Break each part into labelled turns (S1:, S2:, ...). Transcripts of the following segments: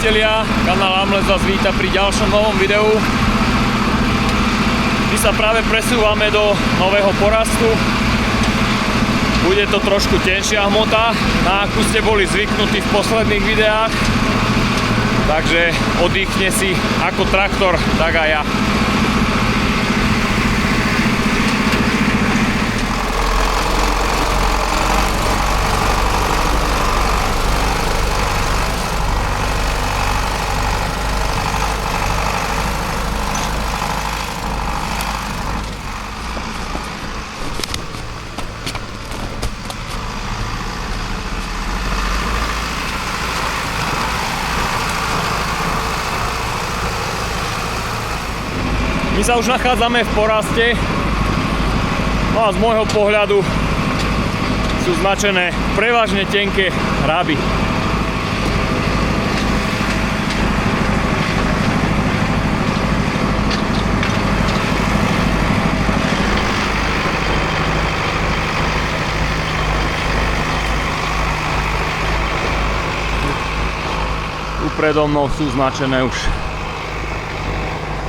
S1: priatelia, kanál Amles vás víta pri ďalšom novom videu. My sa práve presúvame do nového porastu. Bude to trošku tenšia hmota, na akú ste boli zvyknutí v posledných videách. Takže oddychne si ako traktor, tak aj ja. My sa už nachádzame v poraste, no a z môjho pohľadu sú značené prevažne tenké hráby. Tu predo mnou sú značené už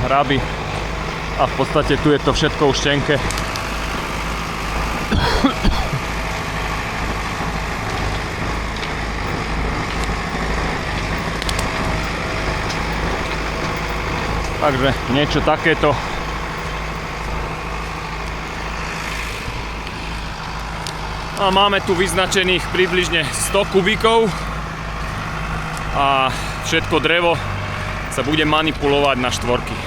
S1: hráby. A v podstate tu je to všetko už tenké. Takže niečo takéto. A máme tu vyznačených približne 100 kubíkov. A všetko drevo sa bude manipulovať na štvorky.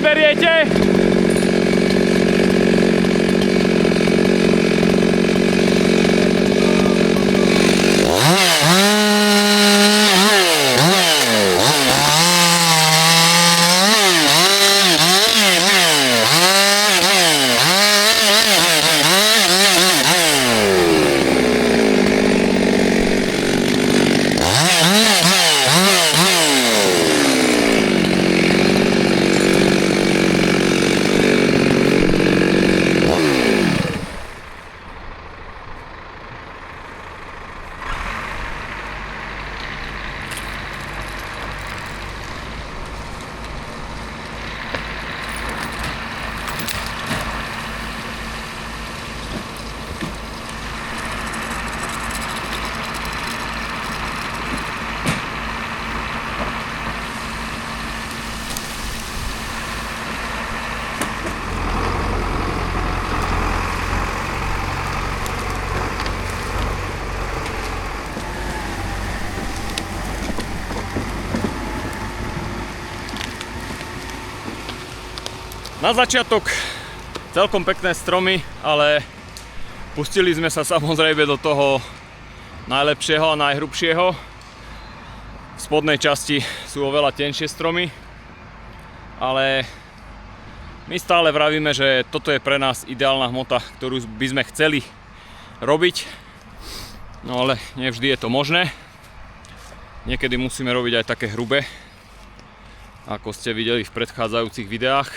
S1: neberiete? Na začiatok celkom pekné stromy, ale pustili sme sa samozrejme do toho najlepšieho a najhrubšieho. V spodnej časti sú oveľa tenšie stromy, ale my stále vravíme, že toto je pre nás ideálna hmota, ktorú by sme chceli robiť. No ale nevždy je to možné. Niekedy musíme robiť aj také hrubé, ako ste videli v predchádzajúcich videách.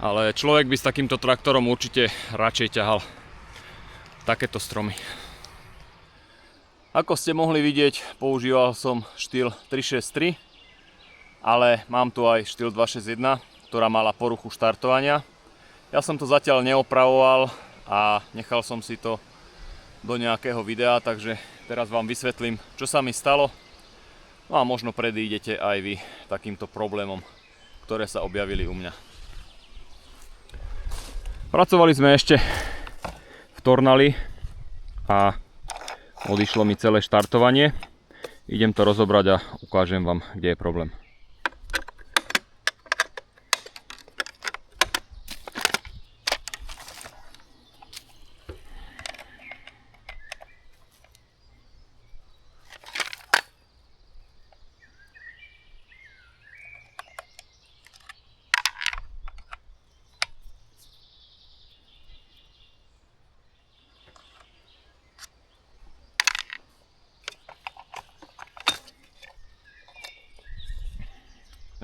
S1: Ale človek by s takýmto traktorom určite radšej ťahal takéto stromy. Ako ste mohli vidieť, používal som štýl 363, ale mám tu aj štýl 261, ktorá mala poruchu štartovania. Ja som to zatiaľ neopravoval a nechal som si to do nejakého videa, takže teraz vám vysvetlím, čo sa mi stalo. No a možno predídete aj vy takýmto problémom, ktoré sa objavili u mňa. Pracovali sme ešte v Tornali a odišlo mi celé štartovanie. Idem to rozobrať a ukážem vám, kde je problém.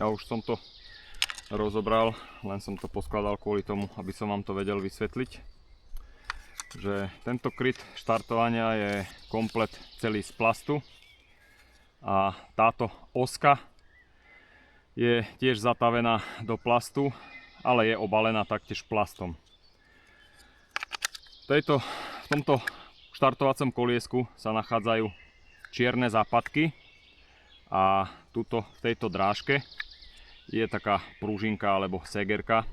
S1: Ja už som to rozobral, len som to poskladal kvôli tomu, aby som vám to vedel vysvetliť. Že tento kryt štartovania je komplet celý z plastu a táto oska je tiež zatavená do plastu, ale je obalená taktiež plastom. V tomto štartovacom koliesku sa nachádzajú čierne západky a tuto v tejto drážke je taká pružinka alebo segerka.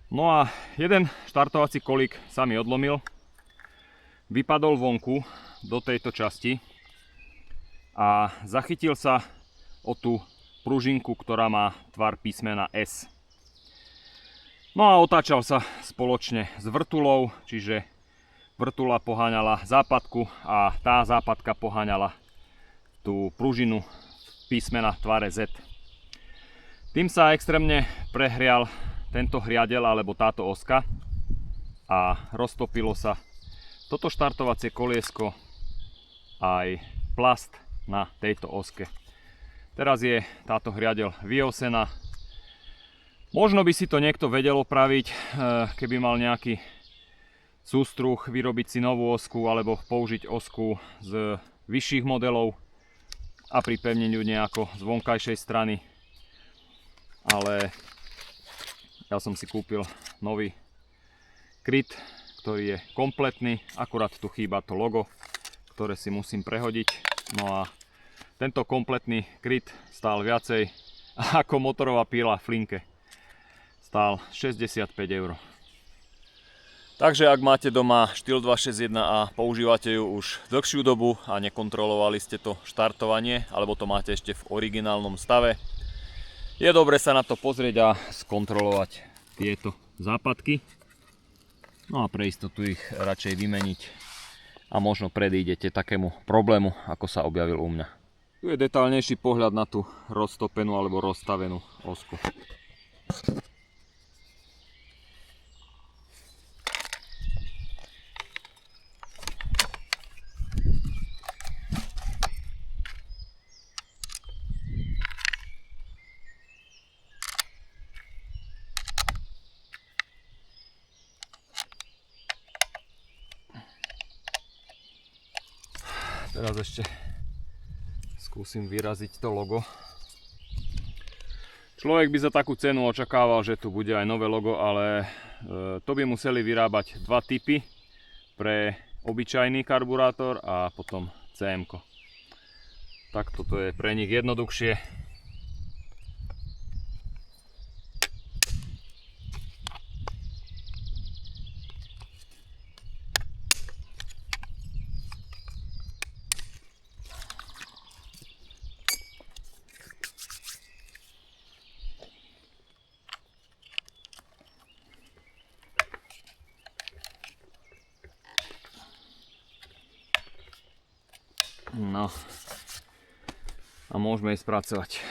S1: No a jeden štartovací kolík sa mi odlomil, vypadol vonku do tejto časti a zachytil sa o tú pružinku, ktorá má tvar písmena S. No a otáčal sa spoločne s vrtulou, čiže vrtula poháňala západku a tá západka poháňala tú pružinu písmena v tvare Z. Tým sa extrémne prehrial tento hriadel alebo táto oska a roztopilo sa toto štartovacie koliesko aj plast na tejto oske. Teraz je táto hriadel vyosená. Možno by si to niekto vedel opraviť, keby mal nejaký sústruh, vyrobiť si novú osku alebo použiť osku z vyšších modelov a pripevniť ju nejako z vonkajšej strany. Ale ja som si kúpil nový kryt, ktorý je kompletný, akurát tu chýba to logo, ktoré si musím prehodiť. No a tento kompletný kryt stál viacej ako motorová píla v Flinke. Stál 65 €. Takže ak máte doma štýl 261 a používate ju už dlhšiu dobu a nekontrolovali ste to štartovanie, alebo to máte ešte v originálnom stave, Je dobre sa na to pozrieť a skontrolovať tieto západky. No a pre istotu ich radšej vymeniť a možno predídete takému problému, ako sa objavil u mňa. Tu je detailnejší pohľad na tú roztopenú alebo rozstavenú osku. Teraz ešte skúsim vyraziť to logo. Človek by za takú cenu očakával, že tu bude aj nové logo, ale to by museli vyrábať dva typy pre obyčajný karburátor a potom CM-ko. Tak toto je pre nich jednoduchšie. No a môžeme ich spracovať.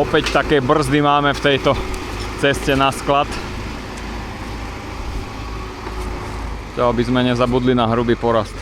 S1: opäť také brzdy máme v tejto ceste na sklad. To aby sme nezabudli na hrubý porast.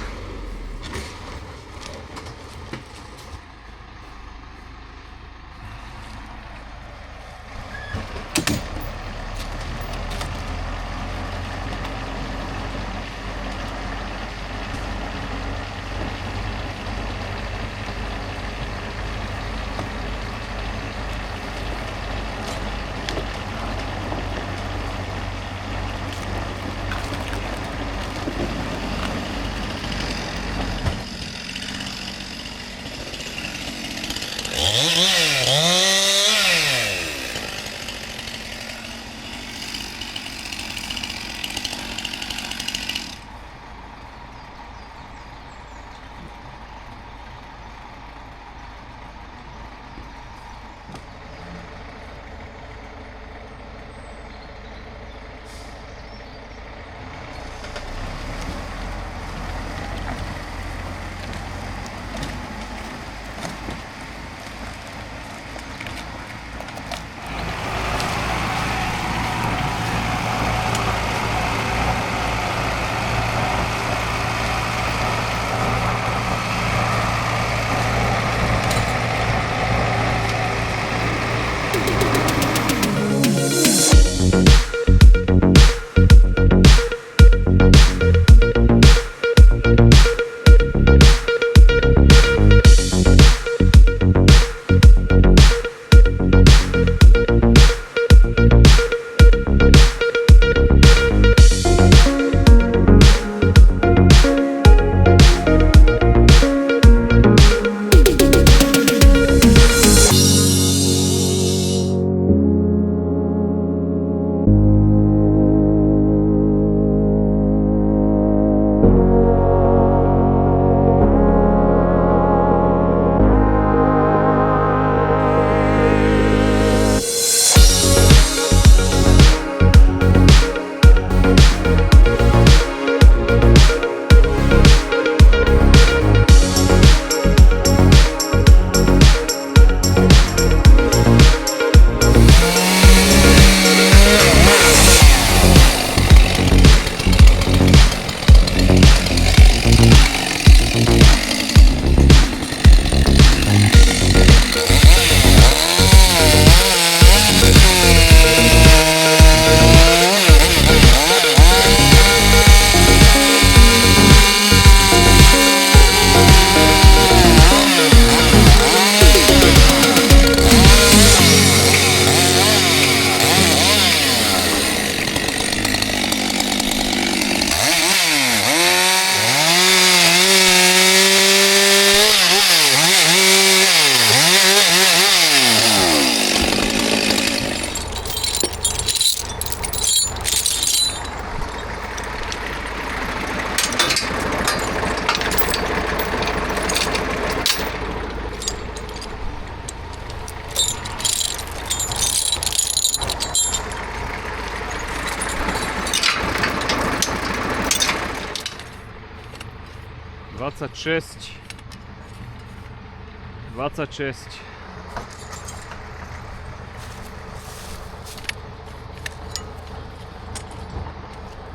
S1: Двадцать шесть.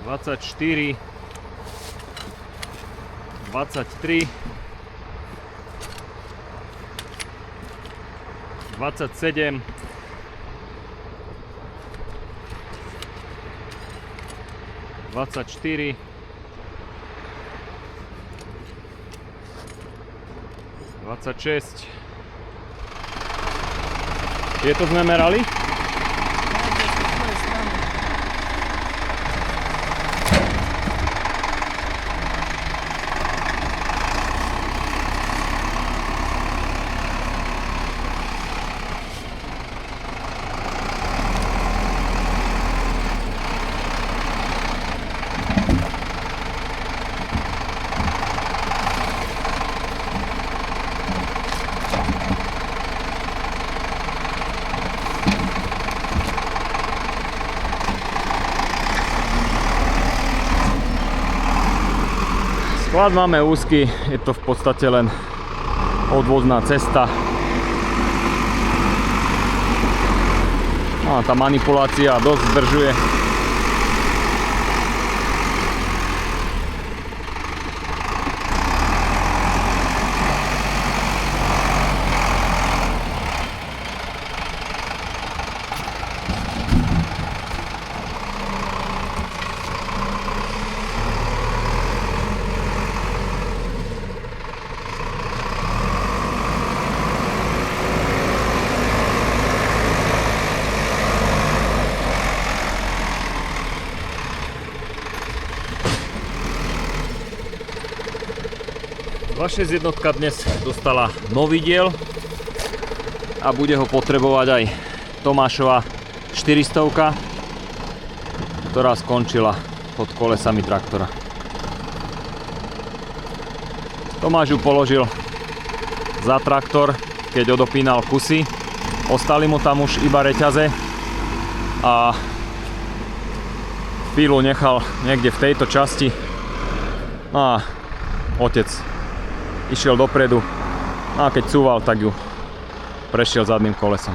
S1: 24, 23, 27, 24, 26. Tieto sme merali? Sklad máme úzky, je to v podstate len odvozná cesta. No a tá manipulácia dosť zdržuje. Vaša jednotka dnes dostala nový diel a bude ho potrebovať aj Tomášova 400, ktorá skončila pod kolesami traktora. Tomáš ju položil za traktor, keď odopínal kusy. Ostali mu tam už iba reťaze a pílu nechal niekde v tejto časti. No a otec išiel dopredu a keď cúval, tak ju prešiel zadným kolesom.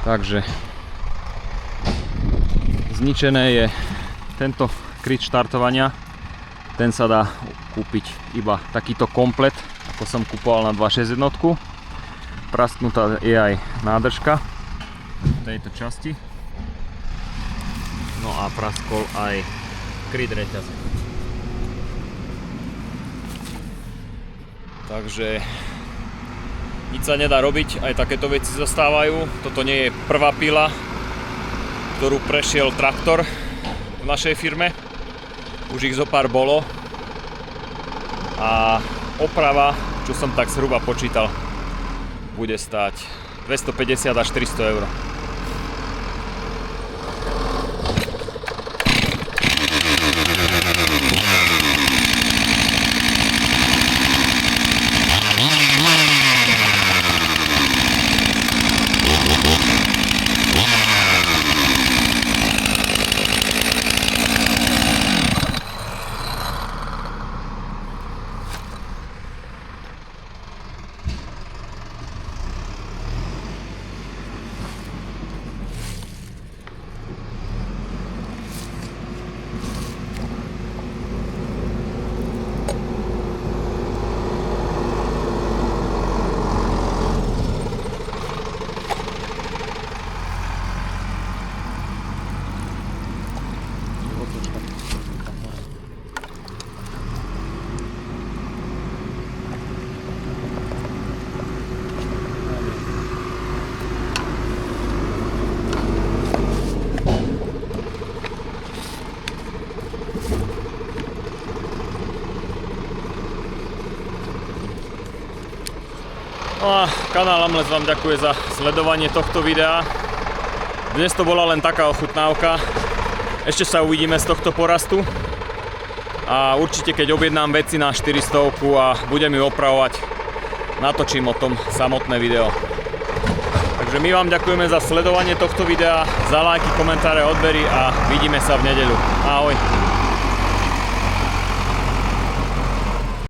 S1: Takže zničené je tento kryt štartovania. Ten sa dá kúpiť iba takýto komplet, ako som kúpoval na 261. Prasknutá je aj nádržka v tejto časti. No a praskol aj kryt reťaze. Takže nič sa nedá robiť, aj takéto veci zastávajú. Toto nie je prvá pila, ktorú prešiel traktor v našej firme. Už ich zo pár bolo. A oprava, čo som tak zhruba počítal, bude stáť 250 až 300 eur. No a kanál Amles vám ďakuje za sledovanie tohto videa. Dnes to bola len taká ochutnávka. Ešte sa uvidíme z tohto porastu. A určite keď objednám veci na 400 a budem ju opravovať, natočím o tom samotné video. Takže my vám ďakujeme za sledovanie tohto videa, za lajky, komentáre, odbery a vidíme sa v nedeľu. Ahoj!